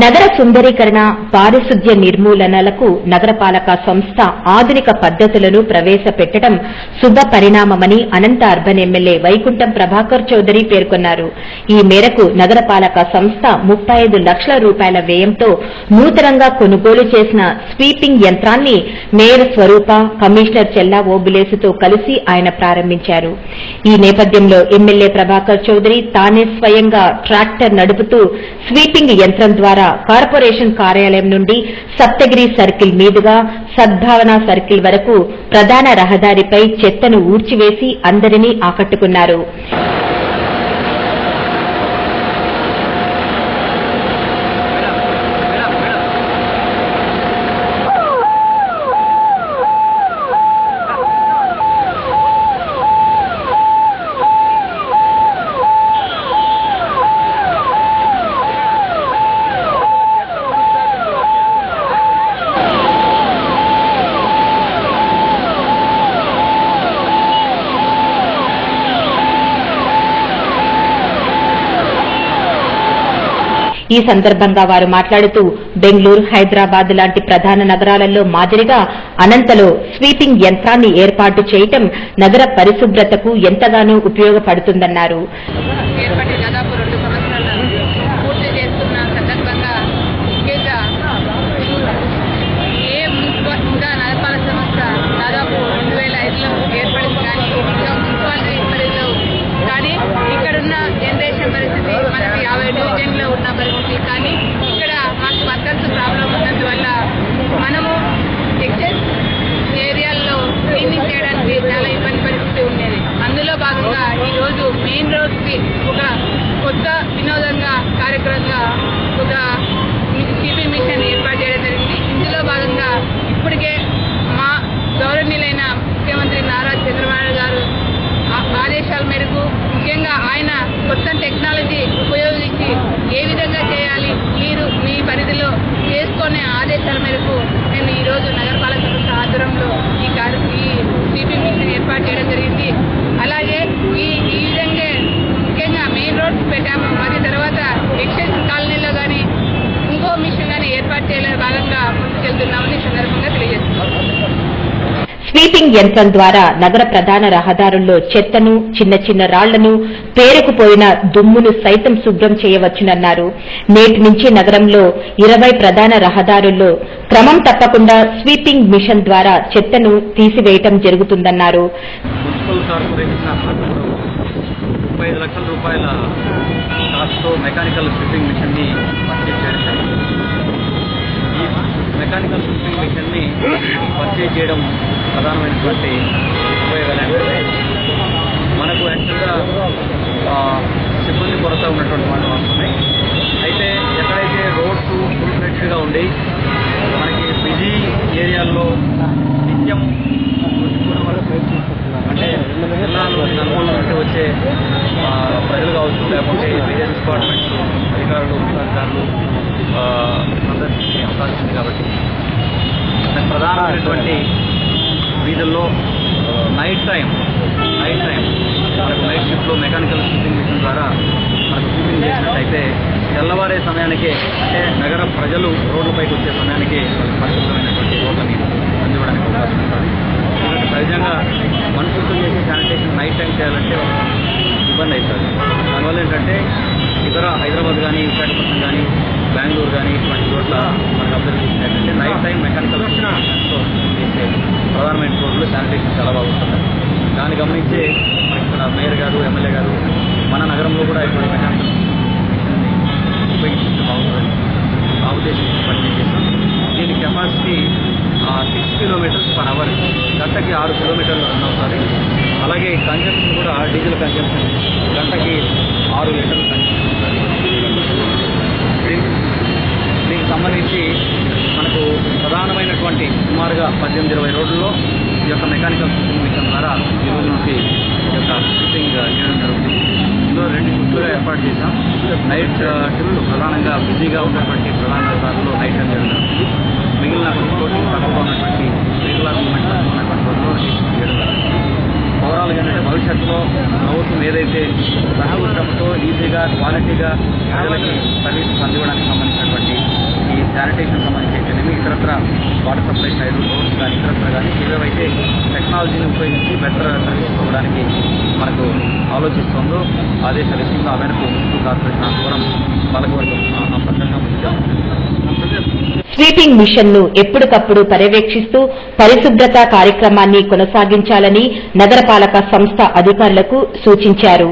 నగర సుందరీకరణ, పారిశుద్ధ్య నిర్మూలనలకు నగరపాలక సంస్థ ఆధునిక పద్ధతులను ప్రవేశపెట్టడం శుభ పరిణామమని అనంత అర్బన్ ఎమ్మెల్యే వైకుంఠం ప్రభాకర్ చౌదరి పేర్కొన్నారు. ఈ మేరకు నగరపాలక సంస్థ 35 లక్షల రూపాయల వ్యయంతో నూతనంగా కొనుగోలు చేసిన స్వీపింగ్ యంత్రాన్ని మేయర్ స్వరూప, కమిషనర్ చెల్లా ఓబులేసుతో కలిసి ఆయన ప్రారంభించారు. ఈ నేపథ్యంలో ఎమ్మెల్యే ప్రభాకర్ చౌదరి తానే స్వయంగా ట్రాక్టర్ నడుపుతూ స్వీపింగ్ యంత్రం ద్వారా కార్పొరేషన్ కార్యాలయం నుండి సప్తగిరి సర్కిల్ మీదుగా సద్భావన సర్కిల్ వరకు ప్రధాన రహదారిపై చెత్తను ఊడ్చివేసి అందరినీ ఆకట్టుకున్నారు. ఈ సందర్భంగా వారు మాట్లాడుతూ బెంగళూరు, హైదరాబాద్ లాంటి ప్రధాన నగరాలలో మాదిరిగా అనంతలో స్వీపింగ్ యంత్రాన్ని ఏర్పాటు చేయడం నగర పరిశుభ్రతకు ఎంతగానో ఉపయోగపడుతుందన్నారు. కానీ ఇక్కడ మాకు వర్కర్స్ ప్రాబ్లం ఉన్నందువల్ల మనము ఎక్సెస్ ఏరియాల్లో క్లీనింగ్ చేయడానికి చాలా ఇబ్బంది పరిస్థితి ఉండేది. అందులో భాగంగా ఈరోజు మెయిన్ రోడ్స్కి ఒక కొత్త వినోదంగా కార్యక్రమంగా ఒక స్వీపింగ్ మిషన్ ఏర్పాటు చేయడం జరిగింది. ఇందులో భాగంగా ఇప్పటికే మా గౌరవనీయులైన ముఖ్యమంత్రి నారా చంద్రబాబు గారు ఆదేశాల మేరకు ముఖ్యంగా ఆయన కొత్త టెక్నాలజీ ఉపయోగించి ఏ విధంగా చేయాలి మీరు మీ పరిధిలో చేసుకునే ఆదేశాల మేరకు మేము ఈరోజు నగరపాలక సంస్థ ఆధ్వర్యంలో ఈ స్వీపింగ్ మిషన్ ఏర్పాటు చేయడం జరిగింది. అలాగే ఈ విధంగా ముఖ్యంగా మెయిన్ రోడ్స్ పెట్టాము. మరి తర్వాత ఎక్స్టెన్షన్ కాలనీలో కానీ ఇంకో మిషన్ కానీ ఏర్పాటు చేయలే భాగంగా ముందుకెళ్తున్నామని ఈ సందర్భంగా తెలియజేస్తున్నాం. స్వీపింగ్ యంత్రం ద్వారా నగర ప్రధాన రహదారుల్లో చెత్తను, చిన్న చిన్న రాళ్లను, పేరుకుపోయిన దుమ్మును సైతం శుభ్రం చేయవచ్చునన్నారు. నేటి నుంచి నగరంలో 20 ప్రధాన రహదారుల్లో క్రమం తప్పకుండా స్వీపింగ్ మిషన్ ద్వారా చెత్తను తీసివేయటం జరుగుతుందన్నారు. మున్సిపల్ కార్పొరేషన్ 35 లక్షల రూపాయల కాస్ట్తో మెకానికల్ స్వీపింగ్ మిషన్ ని పర్చేజ్ చేయడం. ఈ మెకానికల్ స్వీపింగ్ మిషన్ ని పర్చేజ్ చేయడం ప్రధానమైనటువంటి ఉపయోగాలు మనకు యాక్చువల్గా సిబ్బంది కొరత ఉన్నటువంటి మాట వస్తున్నాయి. అయితే ఎక్కడైతే రోడ్స్ ఫుల్ ఫ్లెడ్జ్గా ఉండి మనకి బిజీ ఏరియాల్లో నిత్యం అంటే జిల్లాలో నలుమూల నుండి వచ్చే ప్రజలు కావచ్చు, లేకపోతే విలేజ్ డిపార్ట్మెంట్స్ అధికారులు, ఉన్నతాధికారులు సందర్శించే అవకాశం ఉంది. కాబట్టి ప్రధానమైనటువంటి వీధుల్లో నైట్ టైం మనకు నైట్ షిఫ్ట్లో మెకానికల్ స్వీపింగ్ మిషన్ ద్వారా మనకు స్వీపింగ్ చేసినట్టయితే తెల్లవారే సమయానికే, అంటే నగర ప్రజలు రోడ్లపైకి వచ్చే సమయానికి పరిశుభ్రమైనటువంటి రోడ్లని అందివ్వడానికి అవకాశం ఉంటుంది. ఎందుకంటే సహజంగా మనుషులతో చేసే శానిటేషన్ నైట్ టైం చేయాలంటే ఇబ్బంది అవుతుంది. దానివల్ల ఏంటంటే ఇతర హైదరాబాద్ కానీ, విశాఖపట్నం కానీ, బెంగళూరు కానీ ఇటువంటి చోట్ల మనకు అబ్జర్వ్ చేసినట్టయితే నైట్ టైం మెకానికల్ మిషన్తో చేసే ప్రధానమైన రోడ్లు శానిటేషన్ చాలా బాగుంటుంది. దాన్ని గమనించే మనకి ఇక్కడ మేయర్ గారు, ఎమ్మెల్యే గారు మన నగరంలో కూడా ఇటువంటి మెకానికల్ మిషన్ని ఉపయోగించడం బాగుంటుంది ఆ ఉద్దేశంతో పర్చేజ్ చేస్తాం. దీని కెపాసిటీ 6 km/h, గంటకి 6 కిలోమీటర్లు రన్ అవుతుంది. అలాగే కన్జంప్షన్ కూడా డీజిల్ కన్జంప్షన్ గంటకి 6 లీటర్లు కన్జంప్షన్ ఉంటుంది. దీనికి సంబంధించి మనకు ప్రధానమైనటువంటి సుమారుగా 18-20 రోడ్లలో ఈ యొక్క మెకానికల్ స్వీపింగ్ మిషన్ ద్వారా ఈ రోజు నుంచి ఈ యొక్క స్వీపింగ్ చేయడం జరుగుతుంది. ఇందులో 2 షిఫ్ట్లుగా ఏర్పాటు చేశాం. నైట్ షిఫ్ట్ ప్రధానంగా బిజీగా ఉన్నటువంటి ప్రధాన రహదారుల్లో నైట్ టైం చేయడం జరుగుతుంది. మిగిలిన రోడ్లు తక్కువగా ఉన్నటువంటి రెగ్యులర్ మూవ్మెంట్ ఉన్నటువంటి రోడ్లో చేయడం జరుగుతుంది. ఓవరాల్గా ఏంటంటే భవిష్యత్తులో ప్రభుత్వం ఏదైతే తక్కువ శ్రమతో ఈజీగా, క్వాలిటీగా ప్రజలకి సర్వీసెస్ అందివ్వడానికి సంబంధించినటువంటి శానిటేషన్ సంబంధించి అయితేనేమి ఇతరత్ర వాటర్ సప్లై సైడ్ రోడ్స్ కానీ ఇతరత్ర కానీ ఏవేవైతే టెక్నాలజీని ఉపయోగించి బెటర్ సర్వీస్ ఇవ్వడానికి మనకు ఆలోచిస్తుందో ఆదేశాలు ఇస్తుందో ఆ మేరకు మున్సిపల్ కార్పొరేషన్ ఆధ్వర్యం పాలకవర్గం అప్రకంగా స్వీపింగ్ మిషన్ ను ఎప్పటికప్పుడు పర్యవేక్షిస్తూ పరిశుభ్రత కార్యక్రమాన్ని కొనసాగించాలని నగరపాలక సంస్థ అధికారులకు సూచించారు.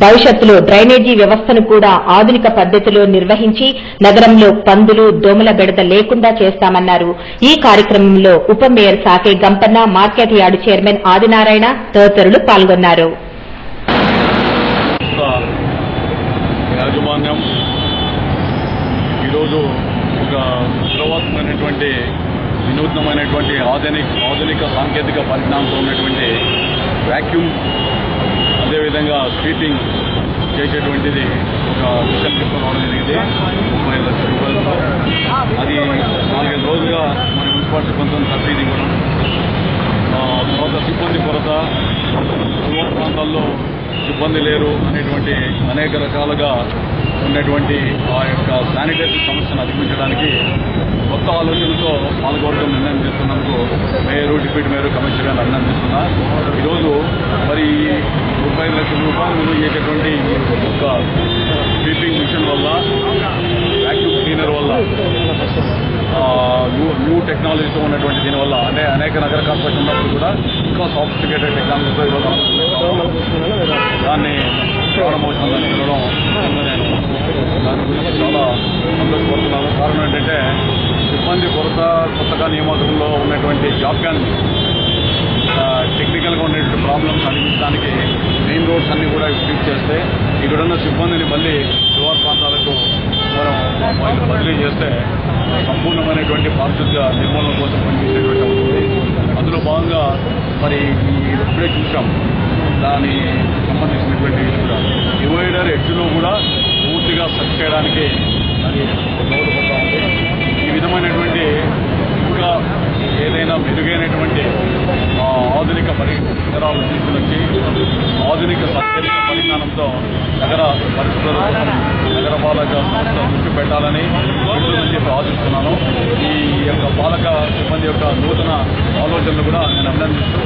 భవిష్యత్తులో డ్రైనేజీ వ్యవస్థను కూడా ఆధునిక పద్దతిలో నిర్వహించి నగరంలో పందులు దోమల బెడద లేకుండా చేస్తామన్నారు. ఈ కార్యక్రమంలో ఉప మేయర్ సాకే Gampanna, market yard chairman Adinarayana తదితరులు పాల్గొన్నారు. ఈరోజు ఒక విలువైనటువంటి వినూత్నమైనటువంటి ఆధునిక సాంకేతిక పరిజ్ఞానంతో ఉన్నటువంటి వ్యాక్యూమ్ అదేవిధంగా స్వీపింగ్ చేసేటువంటిది ఒక మిషన్ తీసుకురావడం జరిగింది. 30 లక్షల రూపాయలతో అది 4-5 రోజులుగా మన మున్సిపాలిటీ కొంత సబ్సిడీ ఇవ్వడం, తర్వాత సిబ్బంది కొరత, సుమారు ప్రాంతాల్లో సిబ్బంది లేరు అనేటువంటి అనేక రకాలుగా ఉన్నటువంటి ఆ యొక్క శానిటేషన్ సమస్యను అధిగమించడానికి కొత్త ఆలోచనలతో పాల్గొనడం నిర్ణయం చేస్తున్నందుకు మేయరు, డిప్యూటీ మేయరు, కమిషనర్ గారిని అభినందిస్తున్నా. ఈరోజు మరి 35 లక్షల రూపాయలు విలువ చేసేటువంటి ఒక స్వీపింగ్ మిషన్ వల్ల, వ్యాక్యూమ్ క్లీనర్ వల్ల, న్యూ టెక్నాలజీతో ఉన్నటువంటి దీనివల్ల అంటే అనేక నగర కార్పొరేషన్ ఉన్నప్పుడు కూడా ఇంకా సాఫిస్టికేటెడ్ టెక్నాలజీతో ఈరోజు దాన్ని ప్రారంభోత్సవాన్ని చూడడం నేను దాని గురించి చాలా సంతోషపడుతున్నాను. కారణం ఏంటంటే సిబ్బంది కొరత, కొత్తగా నియామకంలో ఉన్నటువంటి జాప్యాన్ని, టెక్నికల్గా ఉండేటువంటి ప్రాబ్లమ్స్ అధిగమించడానికి మెయిన్ రోడ్స్ అన్ని కూడా స్వీప్ చేస్తే ఇక్కడున్న సిబ్బందిని మళ్ళీ శివారు ప్రాంతాలకు మనం బదిలీ చేస్తే సంపూర్ణమైనటువంటి పారిశుద్ధ్య నిర్మూలన కోసం పనిచేసేటువంటి అవుతుంది. అందులో భాగంగా మరి ఇప్పుడే చూసాం దాని సంబంధించినటువంటి డివైడర్ ఎడ్జ్లో కూడా పూర్తిగా సెట్ చేయడానికి అది దోహదపడతా ఉంది. ఈ విధమైనటువంటి ఇంకా ఏదైనా మెరుగైనటువంటి ఆధునిక పరికరాలు తీసుకొచ్చి ఆధునిక సాంకేతిక పరిజ్ఞానంతో నగర పరిశుభ్రత కోసం నగరపాలక సంస్థ దృష్టి పెట్టాలని చెప్పి ఆశిస్తున్నాను. ఈ యొక్క పాలక సిబ్బంది యొక్క నూతన ఆలోచనలు కూడా నేను అభినందిస్తూ